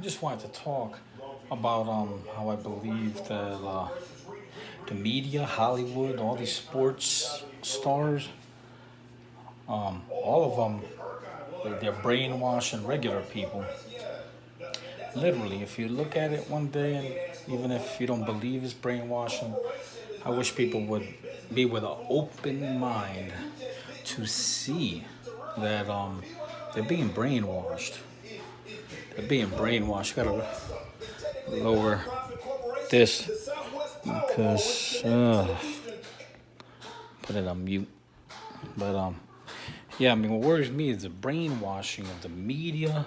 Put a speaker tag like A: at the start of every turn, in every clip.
A: just wanted to talk about how I believe that the media, Hollywood, all these sports stars, all of them, they're brainwashing regular people. Literally, if you look at it one day, and even if you don't believe it's brainwashing, I wish people would be with an open mind to see that they're being brainwashed. They're being brainwashed. Gotta lower this because put it on mute. But yeah, I mean, what worries me is the brainwashing of the media.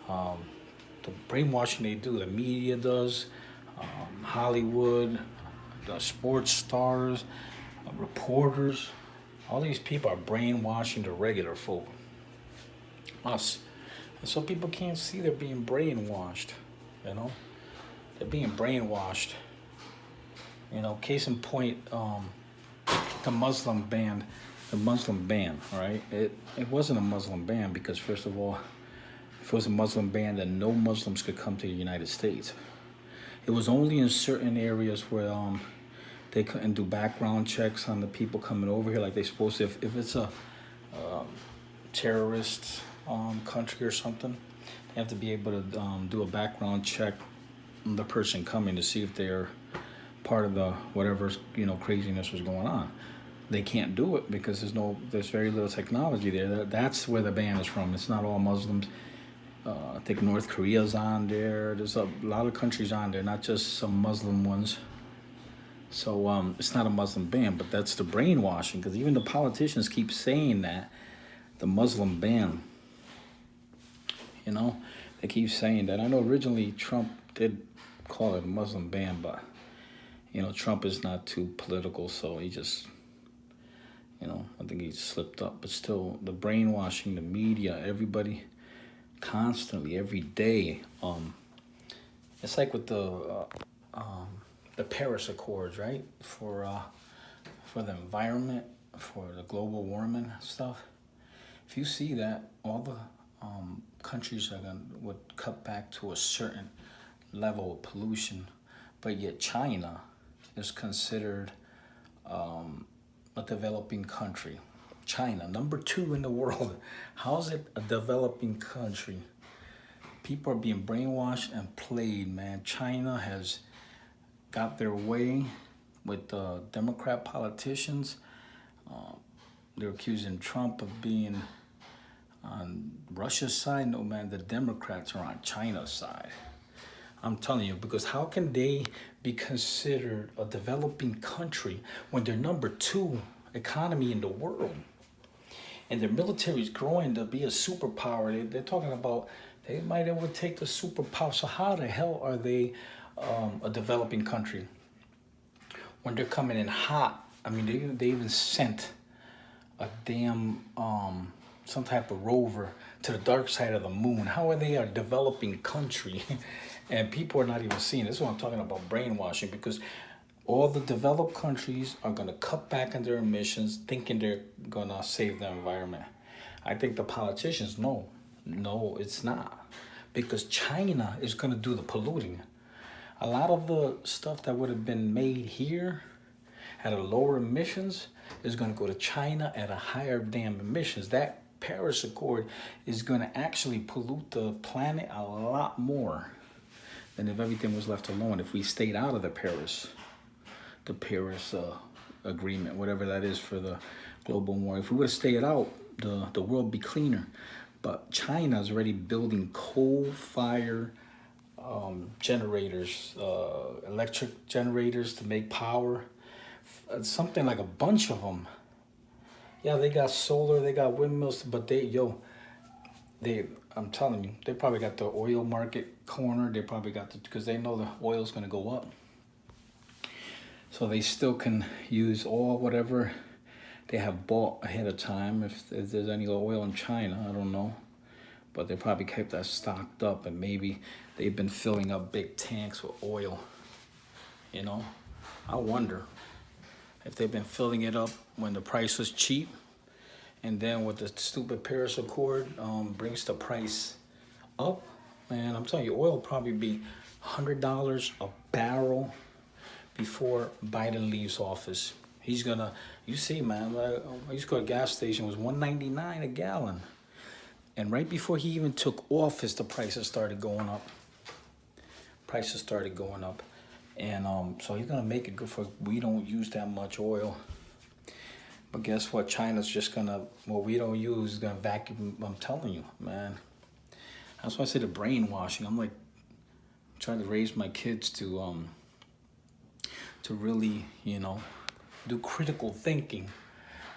A: The brainwashing they do, the media does, Hollywood, the sports stars, reporters. All these people are brainwashing the regular folk, us, and so people can't see they're being brainwashed. You know, they're being brainwashed. Case in point, the Muslim ban, the Muslim ban, right? It wasn't a Muslim ban because first of all, if it was a Muslim ban, then no Muslims could come to the United States. It was only in certain areas where they couldn't do background checks on the people coming over here like they supposed to. If it's a terrorist country or something, they have to be able to do a background check on the person coming to see if they're part of the whatever craziness was going on. They can't do it because there's very little technology there. That's where the ban is from. It's not all Muslims. I think North Korea's on there. There's a lot of countries on there, not just some Muslim ones. So it's not a Muslim ban, but that's the brainwashing because even the politicians keep saying that the Muslim ban. They keep saying that. I know originally Trump did call it a Muslim ban, but Trump is not too political, so he just I think he slipped up. But still, the brainwashing, the media, everybody, constantly, every day. It's like with the Paris Accords, right? For the environment, for the global warming stuff. If you see that all the countries would cut back to a certain level of pollution, but yet China is considered a developing country. China, number 2 in the world. How is it a developing country? People are being brainwashed and played, man. China has got their way with the Democrat politicians. They're accusing Trump of being on Russia's side. No, man, the Democrats are on China's side. I'm telling you, because how can they be considered a developing country when they're number 2 economy in the world? And their military is growing to be a superpower. They're talking about they might overtake the superpower. So how the hell are they a developing country when they're coming in hot? I mean, they even sent a damn some type of rover to the dark side of the moon. How are they a developing country? And people are not even seeing. This is what I'm talking about, brainwashing, because all the developed countries are going to cut back on their emissions, thinking they're going to save the environment. I think the politicians know. No, it's not. Because China is going to do the polluting. A lot of the stuff that would have been made here at a lower emissions is going to go to China at a higher damn emissions. That Paris Accord is going to actually pollute the planet a lot more than if everything was left alone. If we stayed out of the Paris agreement, whatever that is for the global warming. If we would have stayed out, the world would be cleaner. But China is already building coal-fired generators, electric generators to make power. Something like a bunch of them. Yeah, they got solar, they got windmills, but I'm telling you, they probably got the oil market cornered. They probably got because they know the oil's going to go up. So they still can use all whatever they have bought ahead of time. If there's any oil in China, I don't know. But they probably kept that stocked up, and maybe they've been filling up big tanks with oil. I wonder if they've been filling it up when the price was cheap, and then with the stupid Paris Accord brings the price up, man, I'm telling you, oil will probably be $100 a barrel before Biden leaves office. He's gonna, you see, man, I used to go to a gas station, it was $1.99 a gallon. And right before he even took office, the prices started going up. Prices started going up. And so he's gonna make it good for, we don't use that much oil. But guess what? China's just gonna, what we don't use is gonna vacuum. I'm telling you, man. That's why I say the brainwashing. I'm like trying to raise my kids to really, you know, do critical thinking.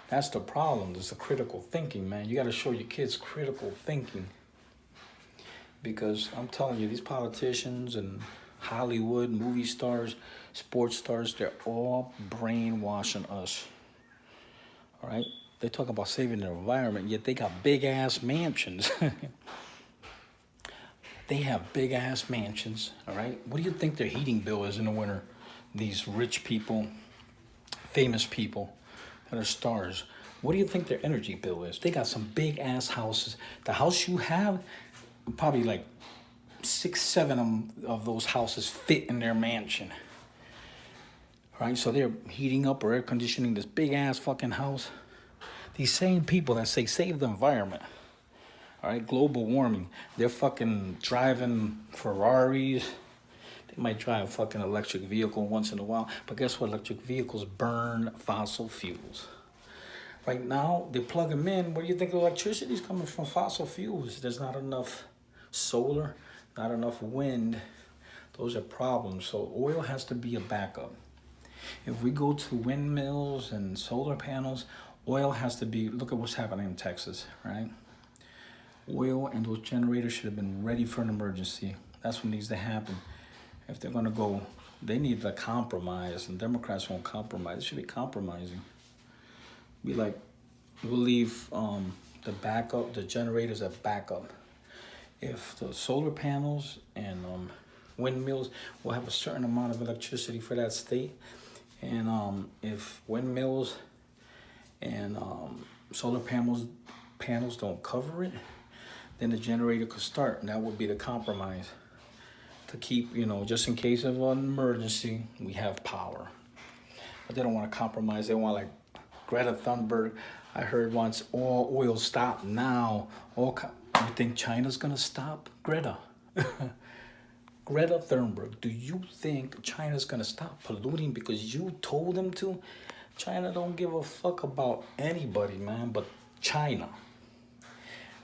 A: That's the problem. There's the critical thinking, man. You got to show your kids critical thinking. Because I'm telling you, these politicians and Hollywood, movie stars, sports stars, they're all brainwashing us. All right? They talk about saving the environment, yet they got big-ass mansions. They have big-ass mansions, all right? What do you think their heating bill is in the winter? These rich people, famous people that are stars. What do you think their energy bill is? They got some big-ass houses. The house you have, probably like 6, 7 of those houses fit in their mansion. Right, so they're heating up or air conditioning this big ass fucking house. These same people that say save the environment, all right, global warming, they're fucking driving Ferraris. They might drive a fucking electric vehicle once in a while, but guess what? Electric vehicles burn fossil fuels. Right now, they plug them in. Where do you think the electricity is coming from? Fossil fuels. There's not enough solar, not enough wind. Those are problems. So oil has to be a backup. If we go to windmills and solar panels, oil has to be, look at what's happening in Texas, right? Oil and those generators should have been ready for an emergency. That's what needs to happen. If they're gonna go, they need to compromise, and Democrats won't compromise. It should be compromising. Be like, we'll leave the backup, the generators at backup. If the solar panels and windmills will have a certain amount of electricity for that state, and if windmills and solar panels don't cover it, then the generator could start, and that would be the compromise to keep, you know, just in case of an emergency, we have power. But they don't want to compromise. They want, like Greta Thunberg, I heard once, all oil stop now. You think China's gonna stop? Greta. Greta Thunberg, do you think China's gonna stop polluting because you told them to? China don't give a fuck about anybody, man, but China.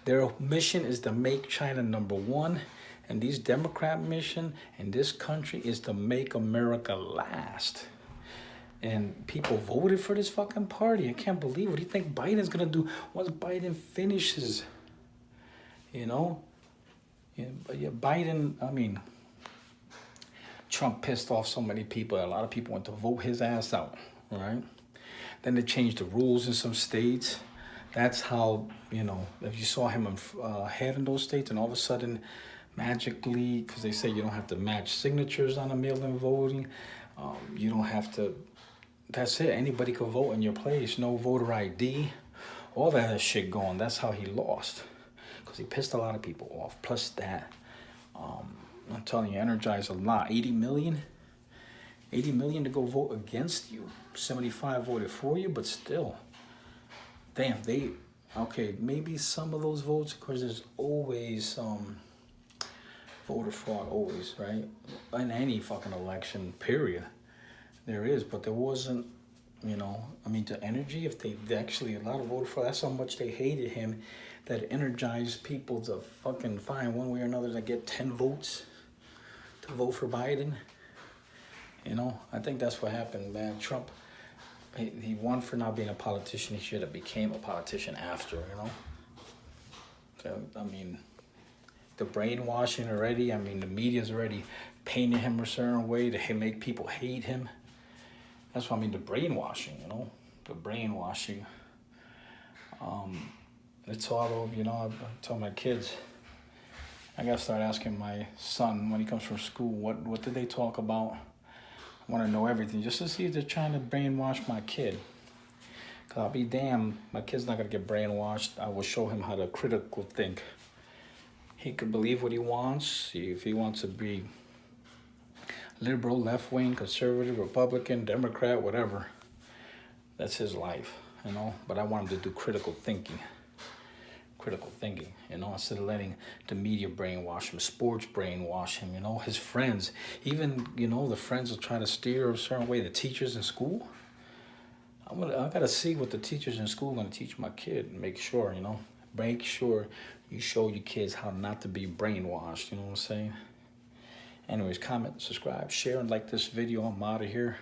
A: Their mission is to make China #1, and these Democrat mission in this country is to make America last. And people voted for this fucking party. I can't believe it. What do you think Biden's gonna do once Biden finishes? You know? Yeah, Biden, I mean, Trump pissed off so many people that a lot of people went to vote his ass out, right? Then they changed the rules in some states. That's how, you know, if you saw him ahead in those states and all of a sudden, magically, because they say you don't have to match signatures on a mail-in voting, you don't have to, that's it. Anybody could vote in your place. No voter ID. All that shit going. That's how he lost. Because he pissed a lot of people off. Plus that, I'm telling you, energized a lot. 80 million? 80 million to go vote against you. 75 voted for you, but still. Damn, okay, maybe some of those votes, of course, there's always voter fraud, always, right? In any fucking election, period. There is, but there wasn't, you know, I mean, to energy, if they actually, a lot of voter fraud, that's how much they hated him, that energized people to fucking find one way or another to get 10 votes to vote for Biden. You know, I think that's what happened, man. Trump, he won for not being a politician. He should have became a politician after, you know. So, I mean, the brainwashing already, I mean, the media's already painting him a certain way to make people hate him. That's what I mean, the brainwashing, you know, the brainwashing. It's all over, you know, I tell my kids, I gotta start asking my son when he comes from school, what did they talk about? I want to know everything just to see if they're trying to brainwash my kid. Cause I'll be damned, my kid's not gonna get brainwashed. I will show him how to critical think. He could believe what he wants. If he wants to be liberal, left wing, conservative, Republican, Democrat, whatever, that's his life, you know. But I want him to do critical thinking. Critical thinking, you know, instead of letting the media brainwash him, sports brainwash him, you know, his friends, even, you know, the friends will try to steer a certain way, the teachers in school. I gotta see what the teachers in school are gonna teach my kid and make sure, you know, make sure you show your kids how not to be brainwashed, you know what I'm saying? Anyways, comment, subscribe, share, and like this video. I'm out of here.